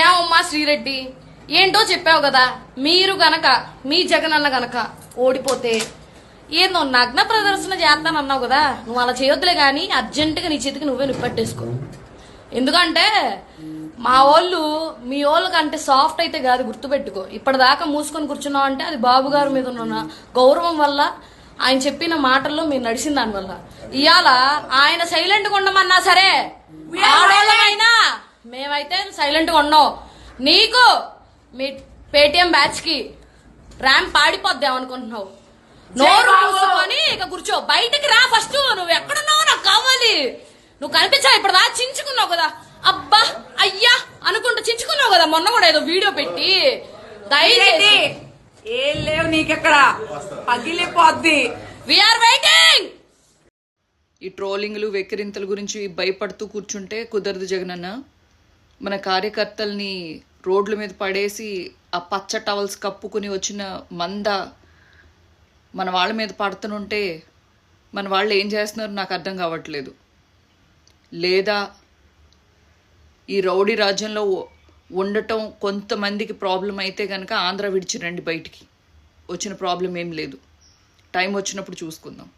ఏమమ్మా శ్రీరెడ్డి, ఏంటో చెప్పావు కదా, మీరు గనక మీ జగనన్న గనక ఓడిపోతే ఏందో నగ్న ప్రదర్శన చేస్తానన్నావు కదా, నువ్వు అలా చేయొద్దులే కానీ అర్జెంటుగా నీ చేతికి నువ్వే నిప్పట్టేసుకో. ఎందుకంటే మా వాళ్ళు మీ వాళ్ళ కంటే సాఫ్ట్ అయితే కాదు, గుర్తుపెట్టుకో. ఇప్పటిదాకా మూసుకొని కూర్చున్నావు అంటే అది బాబు గారి మీద ఉన్న గౌరవం వల్ల, ఆయన చెప్పిన మాటల్లో మీరు నడిచిన దాని వల్ల. ఇవాళ ఆయన సైలెంట్గా ఉండమన్నా సరే ఆడవాళ్ళమైనా మేమైతే సైలెంట్గా ఉన్నాం. నీకు మీ పేటిఎం బ్యాచ్ కి ర్యాంప్ పాడిపోద్దాం అనుకుంటున్నావు. నోరు మూసుకొని ఇక కూర్చో, బయటకి రా. ఫస్ట్ నువ్వు ఎక్కడున్నావు నాకు కావాలి. నువ్వు కనిపించావు, ఇప్పుడు దా చించుకున్నావు కదా, అబ్బా అయ్యా అనుకుంటూ చించుకున్నావు కదా మొన్న కూడా ఏదో వీడియో పెట్టి. దయచేసి ఏం లేవు నీకెక్కడ, పగిలిపోద్ది. We are waiting. ఈ ట్రోలింగ్లు వెక్కిరింతల గురించి భయపడుతూ కూర్చుంటే కుదరదు జగనన్న. మన కార్యకర్తల్ని రోడ్ల మీద పడేసి ఆ పచ్చ టవల్స్ కప్పుకుని వచ్చిన మంద మన వాళ్ళ మీద పడుతుంటే మన వాళ్ళు ఏం చేస్తున్నారో నాకు అర్థం కావట్లేదు. లేదా ఈ రౌడీ రాజ్యంలో ఉండటం కొంతమందికి ప్రాబ్లం అయితే కనుక ఆంధ్ర విడిచి రండి బయటికి, వచ్చిన ప్రాబ్లం ఏం లేదు. టైం వచ్చినప్పుడు చూసుకుందాం.